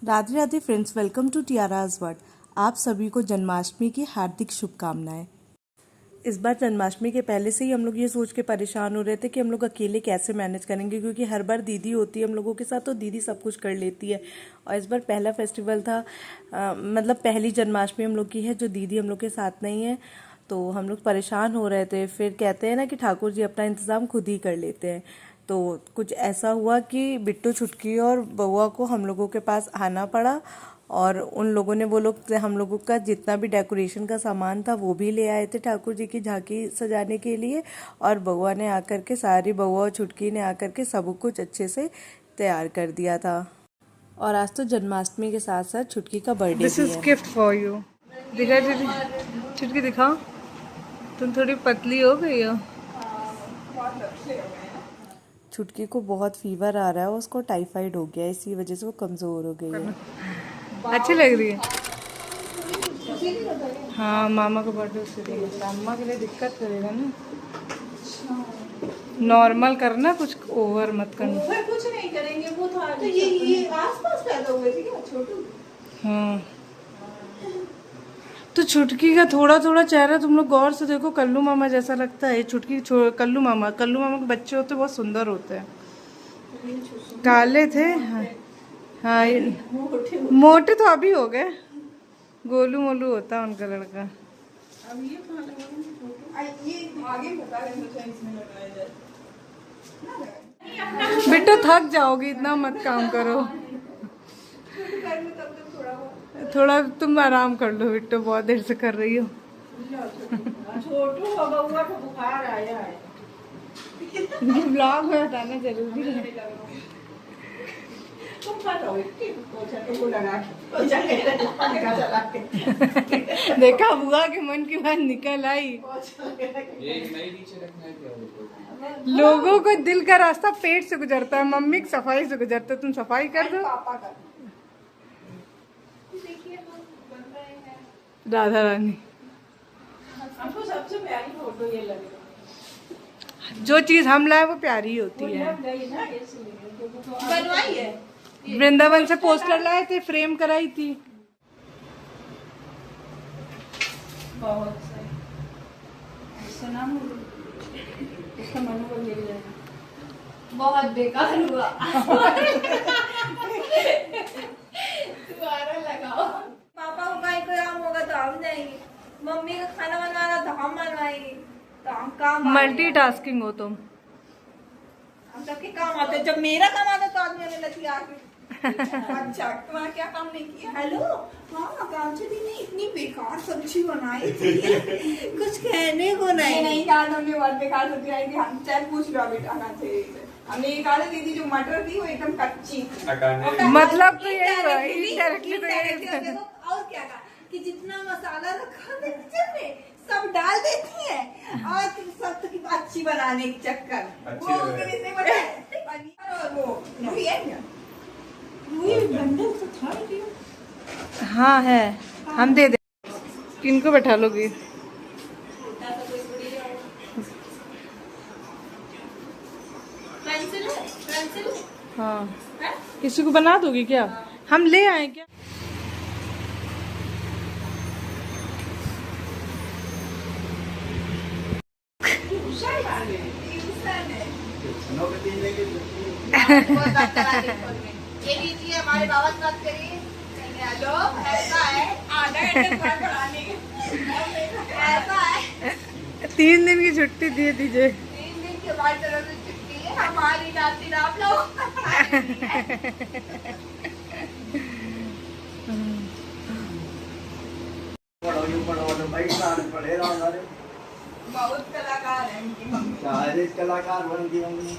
Radhe Radhe friends, welcome to Tiara's world. आप सभी को जन्माष्टमी की हार्दिक शुभकामनाएं। इस बार जन्माष्टमी के पहले से ही हम लोग ये सोच के परेशान हो रहे थे कि हम लोग अकेले कैसे मैनेज करेंगे, क्योंकि हर बार दीदी होती है हम लोगों के साथ तो दीदी सब कुछ कर लेती है। और इस बार पहला फेस्टिवल था, मतलब पहली जन्माष्टमी हम लोग की है जो दीदी हम लोग के साथ नहीं है, तो हम लोग परेशान हो रहे थे। फिर कहते हैं ना कि ठाकुर जी अपना इंतज़ाम खुद ही कर लेते हैं। तो कुछ ऐसा हुआ कि बिट्टू, छुटकी और बउआ को हम लोगों के पास आना पड़ा, और उन लोगों ने, वो लोग हम लोगों का जितना भी डेकोरेशन का सामान था वो भी ले आए थे ठाकुर जी की झांकी सजाने के लिए। और बउआ ने आकर के, सारी बउआ और छुटकी ने आकर के सब कुछ अच्छे से तैयार कर दिया था। और आज तो जन्माष्टमी के साथ साथ छुटकी का बर्थडे भी है। This is gift for you. दिखा दीदी, छुटकी दिखाओ, तुम थोड़ी पतली हो गई हो। छुटकी को बहुत फीवर आ रहा है, उसको टाइफाइड हो गया है, इसी वजह से वो कमज़ोर हो गई है। अच्छी लग रही है। हाँ, मामा का बर्थडे उससे देगा, अम्मा के लिए दिक्कत करेगा ना। नॉर्मल करना, कुछ ओवर मत करना। ओवर कुछ नहीं करेंगे, वो तो ये आसपास पैदा हुए थे क्या छोटू? हाँ, तो छुटकी का थोड़ा थोड़ा चेहरा तुम लोग गौर से देखो, कल्लू मामा जैसा लगता है। छुटकी कल्लू मामा के बच्चे होते बहुत सुंदर होते हैं, काले थे। हाँ, हाँ, मोटे तो अभी हो गए, गोलू मोलू होता है उनका लड़का। अब ये कहाँ लगाऊं? ये आगे बता रहे मुझे, इसमें लगाया जाए। बेटा थक जाओगी, इतना मत काम करो। थोड़ा तुम आराम कर लो बेटा, बहुत देर से कर रही हो। छोटू बउआ को बुखार आया है। ब्लॉग में बताना जरूरी है। तुम बताओ तो लगा के देखा, बुआ के मन की बात निकल आई। लोगों को दिल का रास्ता पेट से गुजरता है, मम्मी की सफाई से गुजरता है। तुम सफाई कर दो। राधा रानी, हमको सबसे प्यारी फोटो ये लगी। जो चीज हम लाए वो प्यारी होती है। बनवाई है, वृंदावन से पोस्टर लाए थे, फ्रेम कराई थी। बहुत सही। ऐसा ना हो, उसका मनोबल मिल जाएगा। बहुत बेकार हुआ। दोबारा लगाओ। पापा को भाई को काम होगा तो हम जाएंगे, मम्मी का खाना बनाना तो हम बनवाएंगे, तो हम काम मल्टीटास्किंग हो तुम। हम सबके काम आते हैं। जब मेरा काम आता तो आदमी ने लती आके अच्छा तुम्हारा क्या काम नहीं किया? हेलो हाँ, कांची दी ने इतनी बेकार सब्जी बनाई थी, कुछ कहने को नहीं यार, हमने बहुत बेकार सब्जी आई थी। हम चाहे पूछ लो बेटा कहाँ से हमने ये कहा दीदी जो मटर थी वो एकदम कच्ची थी। मतलब तो यही डायरेक्टली तो यही। और क्या कहा कि जितना मसाला रखा था किचन में सब डाल देती है, और सब की अच्छी बनाने के चक्कर वो कितने बड़े पनीर और वो रुई है क्या? रुई बंडल तो था। हाँ है, हम दे दे। किनको बैठा लोगी? पेंसिल हाँ, किसी को बना दोगी क्या? हम ले आए क्या? ये लीजिए, हमारे बाबा से बात करिए। हेलो, ऐसा है आधा घंटा पढ़ाने ऐसा है। 3 दिन की छुट्टी दे दीजिए। 3 दिन के बाद तरफ से छुट्टी है हमारी, नाती आप लोग। बहुत कलाकार है इनकी मम्मी, कलाकार बन गई मम्मी।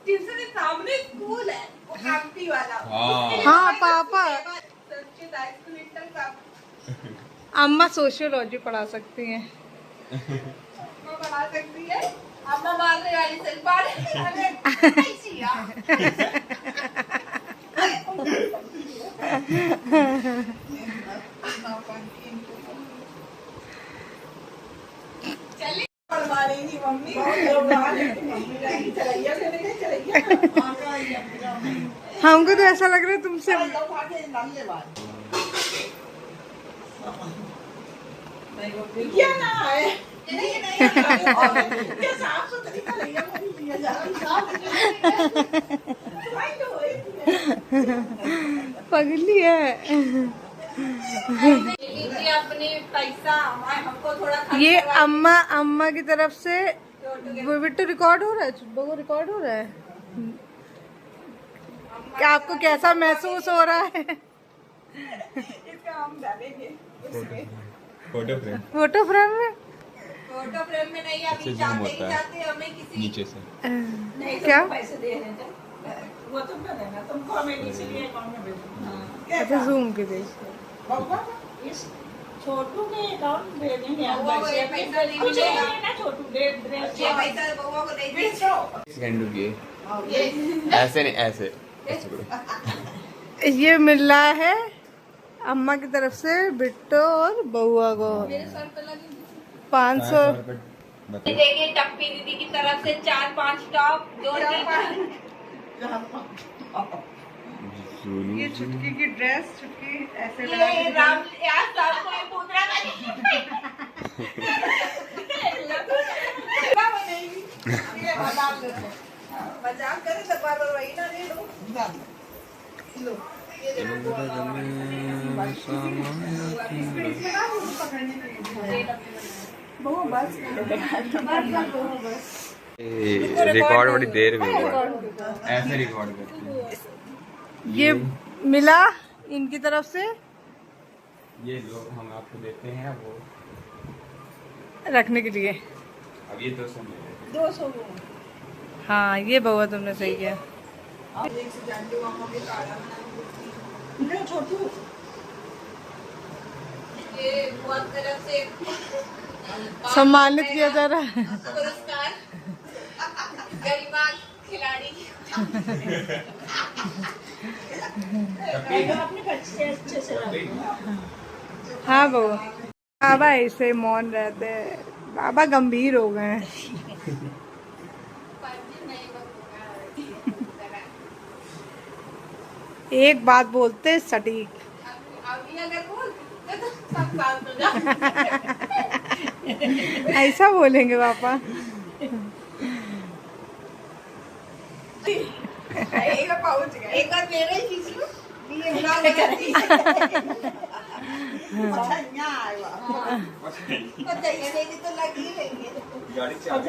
जिसके सामने स्कूल है वो एमपी वाला। हाँ पापा, संस्कृत हाई स्कूल इंटर का अम्मा सोशियोलॉजी पढ़ा सकती हैं। अम्मा पढ़ा सकती है, अम्मा मारने वाली से पढ़। चलिए पढ़वा लेंगी मम्मी। हमको तो ऐसा लग रहा है तुमसे क्या ना है नहीं क्या साफ सुथरी का लिया लिया जा पगली है। लीजिए अपने पैसा हमको थोड़ा ये अम्मा अम्मा की तरफ से बिट्टू रिकॉर्ड हो रहा है, वो रिकॉर्ड हो रहा है। क्या आपको कैसा महसूस हो रहा है? इसका हम डालेंगे उसमें फोटो फ्रेम फोटो फ्रेम में फोटो फ्रेम में नहीं अभी जाते ही जाते हमें किसी नीचे से नहीं क्या? तो पैसे दे रहे थे वो तुमको देना तुमको हमें नीचे लिए अकाउंट में भेजना अच्छा जूम के देख बाबा इस छोटू के अकाउंट भेजेंगे हम पैसा कुछ नहीं ना छोटू दे ये पैसा बउआ को दे दीजिए सेंड किए ऐसे नहीं ऐसे ये मिल रहा है अम्मा की तरफ से बिट्टो और बउआ को 500। देखिए टप्पी दीदी की तरफ से 4-5 टॉप 2 ये चुटकी की ड्रेस, चुटकी ऐसे ये राम यार साहब को ये पूछ रहा था मजाक करे तो बार बार वही ना ले लो लो रिकॉर्ड बड़ी देर में हुआ ऐसे रिकॉर्ड करते हैं। ये मिला इनकी तरफ से ये लोग हम आपको देते हैं वो रखने के लिए। अब ये 200 में 200 हाँ ये बउआ तुमने सही किया। एक से जानते हो हम भी काला नहीं छोटू ये बहुत तरफ से सम्मानित किया जा रहा है। पुरस्कार गरिमा खिलाड़ी अपने बच्चे अच्छे से हाँ बउआ बाबा ऐसे मौन रहते हैं, बाबा गंभीर हो गए हैं। एक बात बोलते सटीक। अभी अगर बोलते तो सब बात हो जाए ऐसा बोलेंगे पापा। एक बार पहुंच गए एक बार मेरे ही खींच लो ये बुरा हो जाती है अच्छा यहाँ आया पता ये नहीं तो लगी ही नहीं है गाड़ी चालू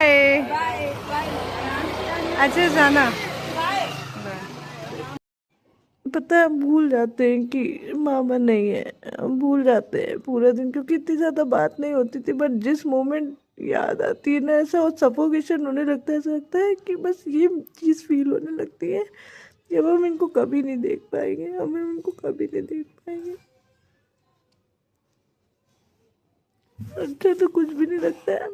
बाय बाय बाय अच्छे से जाना। बाय पता है भूल जाते हैं कि मामा नहीं है, भूल जाते हैं पूरा दिन, क्योंकि इतनी ज़्यादा बात नहीं होती थी। बट जिस मोमेंट याद आती है ना ऐसा और सफोकेशन होने लगता है, ऐसा लगता है कि बस ये चीज़ फील होने लगती है कि अब हम इनको कभी नहीं देख पाएंगे, हम इनको कभी नहीं देख पाएंगे। अच्छा तो कुछ भी नहीं लगता है।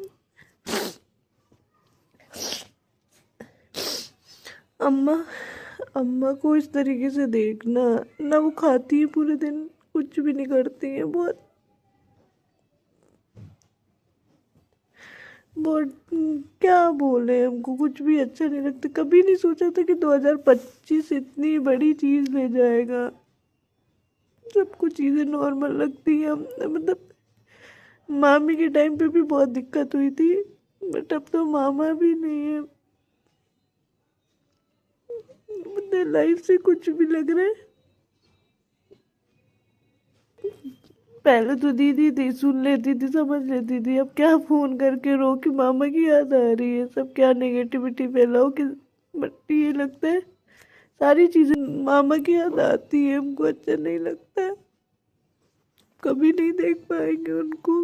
अम्मा को इस तरीके से देखना ना, वो खाती है पूरे दिन, कुछ भी नहीं करती है, बहुत क्या बोले, हमको कुछ भी अच्छा नहीं लगता। कभी नहीं सोचा था कि 2025 इतनी बड़ी चीज़ ले जाएगा। सबको चीज़ें नॉर्मल लगती हैं। मतलब मामी के टाइम पे भी बहुत दिक्कत हुई थी, बट अब तो मामा भी नहीं है। मुझे लाइफ से कुछ भी लग रहा है। पहले तो दीदी थी, सुन लेती थी, समझ लेती थी। अब क्या फोन करके रो कि मामा की याद आ रही है, सब क्या नेगेटिविटी फैलाओ कि बट ये लगता है सारी चीज़ें मामा की याद आती है, हमको अच्छा नहीं लगता है। कभी नहीं देख पाएंगे उनको।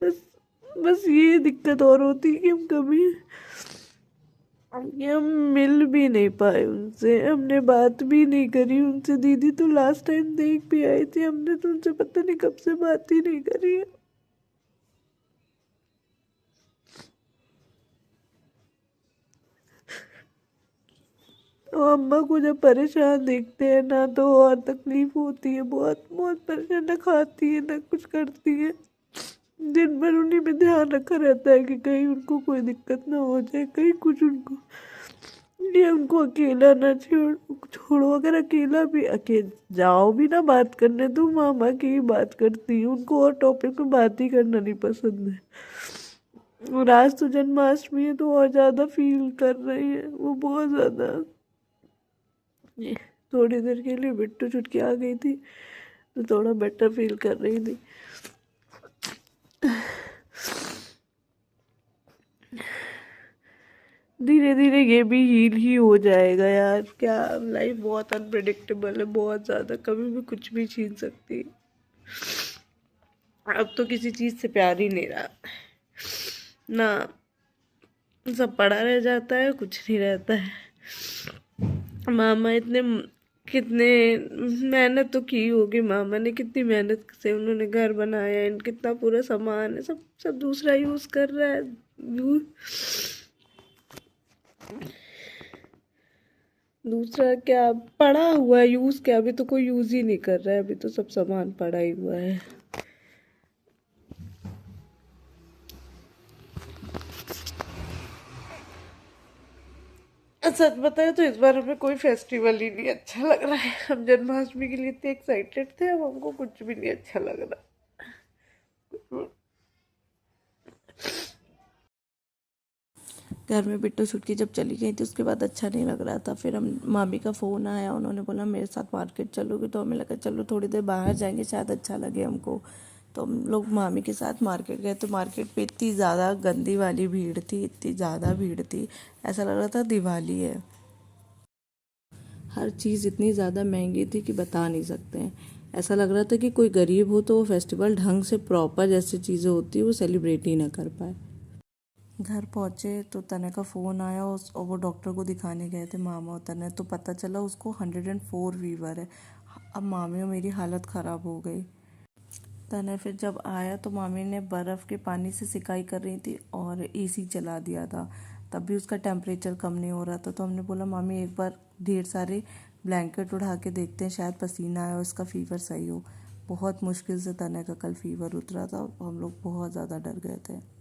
बस ये दिक्कत और होती है कि हम कभी हम मिल भी नहीं पाए उनसे, हमने बात भी नहीं करी उनसे। दीदी तो लास्ट टाइम देख भी आई थी, हमने तो उनसे पता नहीं कब से बात ही नहीं करी है। और अम्मा को जब परेशान देखते हैं ना तो और तकलीफ होती है, बहुत बहुत परेशान। ना खाती है ना कुछ करती है, दिन भर उन्हीं में ध्यान रखा रहता है कि कहीं उनको कोई दिक्कत ना हो जाए, कहीं कुछ उनको ये उनको अकेला ना छोड़ो। अगर अकेला भी जाओ भी ना बात करने, तो मामा की ही बात करती है, उनको और टॉपिक पे बात ही करना नहीं पसंद है। और आज तो जन्माष्टमी है तो और ज्यादा फील कर रही है वो, बहुत ज्यादा। ये थोड़ी देर के लिए बिट्टू छुटकी आ गई थी तो थोड़ा बेटर फील कर रही थी। धीरे धीरे ये भी हील ही हो जाएगा यार। क्या लाइफ बहुत अनप्रिडिक्टेबल है, बहुत ज्यादा, कभी भी कुछ भी छीन सकती है। अब तो किसी चीज से प्यार ही नहीं रहा ना, सब पड़ा रह जाता है, कुछ नहीं रहता है। मामा इतने कितने मेहनत तो की होगी, मामा ने कितनी मेहनत से उन्होंने घर बनाया है, कितना पूरा सामान है, सब सब दूसरा यूज कर रहा है। दूसरा क्या पड़ा हुआ है यूज, क्या अभी तो कोई यूज ही नहीं कर रहा है, अभी तो सब सामान पड़ा ही हुआ है। सच बताए तो इस बार हमें कोई फेस्टिवल ही नहीं अच्छा लग रहा है। हम जन्माष्टमी के लिए इतने एक्साइटेड थे, अब हमको कुछ भी नहीं अच्छा लग रहा। घर में बिट्टू छुटकी जब चली गई थी उसके बाद अच्छा नहीं लग रहा था। फिर हम मामी का फ़ोन आया, उन्होंने बोला मेरे साथ मार्केट चलोगे, तो हमें लगा चलो थोड़ी देर बाहर जाएंगे, शायद अच्छा लगे हमको। तो हम लोग मामी के साथ मार्केट गए, तो मार्केट पे इतनी ज़्यादा गंदी वाली भीड़ थी, इतनी ज़्यादा भीड़ थी, ऐसा लग रहा था दिवाली है। हर चीज़ इतनी ज़्यादा महंगी थी कि बता नहीं सकते हैं। ऐसा लग रहा था कि कोई गरीब हो तो वो फेस्टिवल ढंग से प्रॉपर जैसी चीज़ें होती है वो सेलिब्रेट ही ना कर पाए। घर पहुंचे तो तने का फ़ोन आया, और वो डॉक्टर को दिखाने गए थे मामा और तने, तो पता चला उसको 104 फीवर है। अब मामी और मेरी हालत ख़राब हो गई। तने फिर जब आया तो मामी ने बर्फ़ के पानी से सिकाई कर रही थी और एसी चला दिया था, तब भी उसका टेम्परेचर कम नहीं हो रहा था। तो हमने बोला मामी एक बार ढेर सारे ब्लैंकेट उठा के देखते हैं, शायद पसीना आया और इसका फ़ीवर सही हो। बहुत मुश्किल से तने का कल फ़ीवर उतरा था, हम लोग बहुत ज़्यादा डर गए थे।